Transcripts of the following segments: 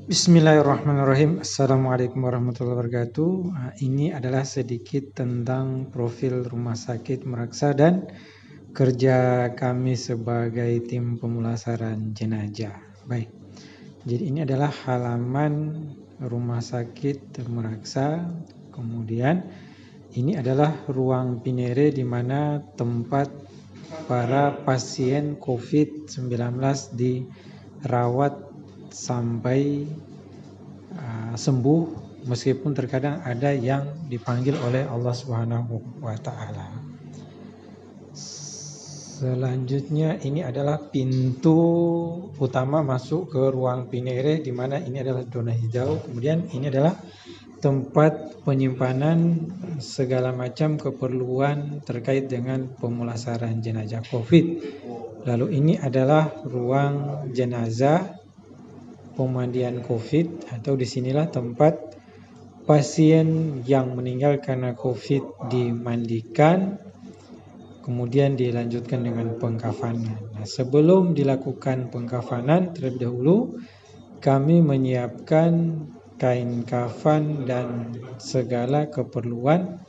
Bismillahirrahmanirrahim. Assalamualaikum warahmatullahi wabarakatuh. Ini adalah sedikit tentang profil Rumah Sakit Meraksa dan kerja kami sebagai tim pemulasaran jenazah. Baik, jadi ini adalah halaman Rumah Sakit Meraksa. Kemudian ini adalah ruang Pinere di mana tempat para pasien COVID-19 dirawat sampai sembuh, meskipun terkadang ada yang dipanggil oleh Allah Subhanahu wa taala. Selanjutnya ini adalah pintu utama masuk ke ruang Pinere, di mana ini adalah zona hijau. Kemudian ini adalah tempat penyimpanan segala macam keperluan terkait dengan pemulasaran jenazah COVID. Lalu ini adalah ruang jenazah pemandian COVID, atau disinilah tempat pasien yang meninggal karena COVID dimandikan, kemudian dilanjutkan dengan pengkafanan. Nah, sebelum dilakukan pengkafanan, terlebih dahulu kami menyiapkan kain kafan dan segala keperluan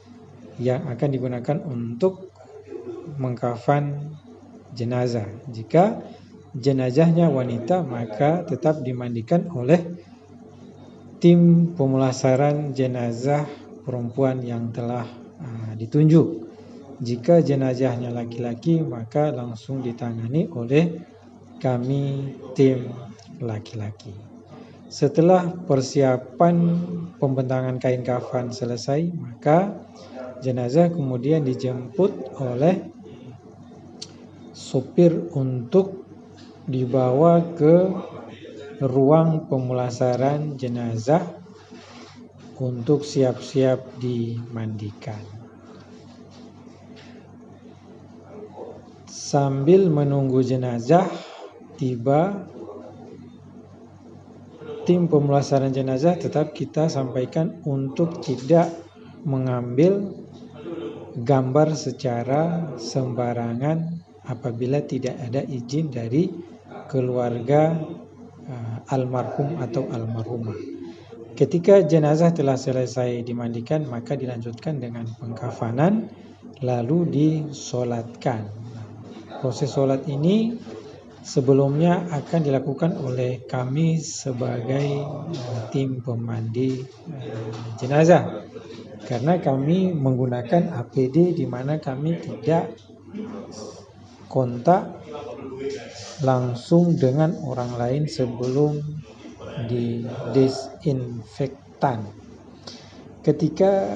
yang akan digunakan untuk mengkafan jenazah. Jika jenazahnya wanita, maka tetap dimandikan oleh tim pemulasaran jenazah perempuan yang telah ditunjuk. Jika jenazahnya laki-laki, maka langsung ditangani oleh kami tim laki-laki. Setelah persiapan pembentangan kain kafan selesai, maka jenazah kemudian dijemput oleh sopir untuk dibawa ke ruang pemulasaran jenazah untuk siap-siap dimandikan. Sambil menunggu jenazah tiba, tim pemulasaran jenazah tetap kita sampaikan untuk tidak mengambil gambar secara sembarangan apabila tidak ada izin dari keluarga almarhum atau almarhumah. Ketika jenazah telah selesai dimandikan, maka dilanjutkan dengan pengkafanan, lalu disolatkan. Proses solat ini sebelumnya akan dilakukan oleh kami sebagai tim pemandi jenazah, karena kami menggunakan APD di mana kami tidak kontak langsung dengan orang lain sebelum didesinfektan. Ketika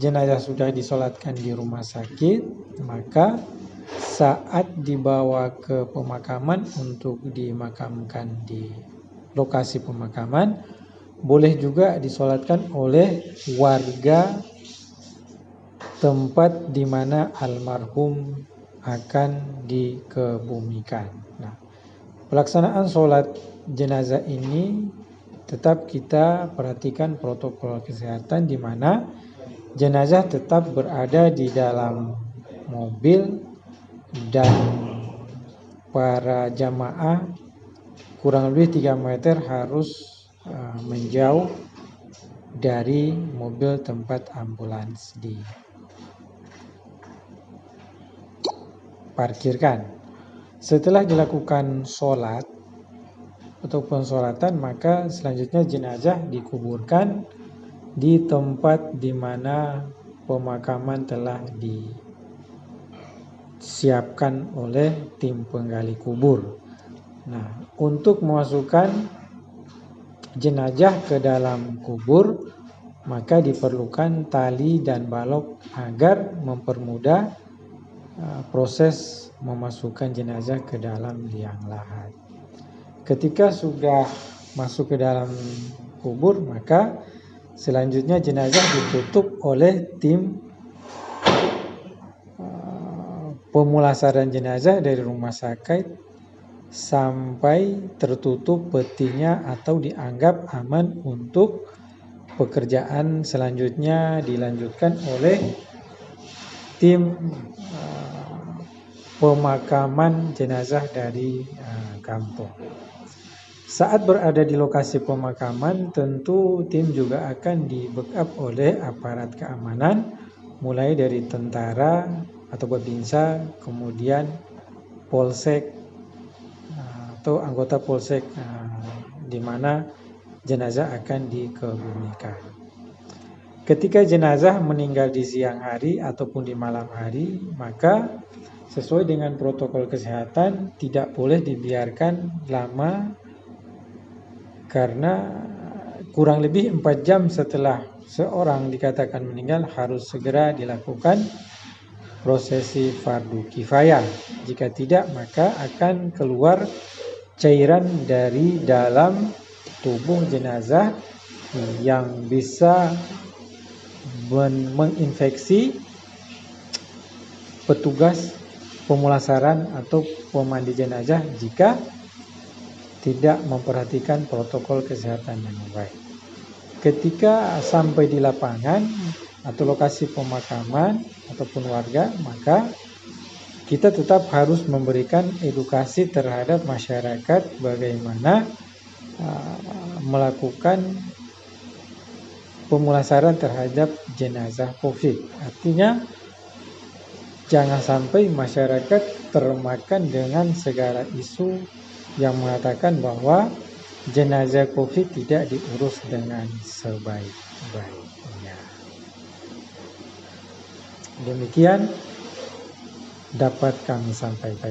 jenazah sudah disolatkan di rumah sakit, maka saat dibawa ke pemakaman untuk dimakamkan di lokasi pemakaman, boleh juga disolatkan oleh warga tempat di mana almarhum akan dikebumikan. Nah, pelaksanaan sholat jenazah ini tetap kita perhatikan protokol kesehatan, di mana jenazah tetap berada di dalam mobil dan para jamaah kurang lebih 3 meter harus menjauh dari mobil tempat ambulans diparkirkan. Setelah dilakukan sholat atau pensolatan, maka selanjutnya jenazah dikuburkan di tempat di mana pemakaman telah disiapkan oleh tim penggali kubur. Nah, untuk memasukkan jenazah ke dalam kubur, maka diperlukan tali dan balok agar mempermudah proses memasukkan jenazah ke dalam liang lahat. Ketika sudah masuk ke dalam kubur, maka selanjutnya jenazah ditutup oleh tim pemulasaran jenazah dari rumah sakit sampai tertutup petinya atau dianggap aman untuk pekerjaan selanjutnya dilanjutkan oleh tim pemakaman jenazah dari kampung. Saat berada di lokasi pemakaman, tentu tim juga akan di-backup oleh aparat keamanan, mulai dari tentara atau babinsa, kemudian polsek atau anggota polsek di mana jenazah akan dikebumikan. Ketika jenazah meninggal di siang hari ataupun di malam hari, maka sesuai dengan protokol kesehatan tidak boleh dibiarkan lama, karena kurang lebih 4 jam setelah seorang dikatakan meninggal harus segera dilakukan prosesi fardu kifayah. Jika tidak, maka akan keluar cairan dari dalam tubuh jenazah yang bisa menginfeksi petugas pemulasaran atau pemandi jenazah jika tidak memperhatikan protokol kesehatan yang baik. Ketika sampai di lapangan atau lokasi pemakaman ataupun warga, maka kita tetap harus memberikan edukasi terhadap masyarakat bagaimana melakukan pemulasaran terhadap jenazah COVID. Artinya jangan sampai masyarakat termakan dengan segala isu yang mengatakan bahwa jenazah COVID tidak diurus dengan sebaik-baiknya. Demikian dapat kami sampaikan.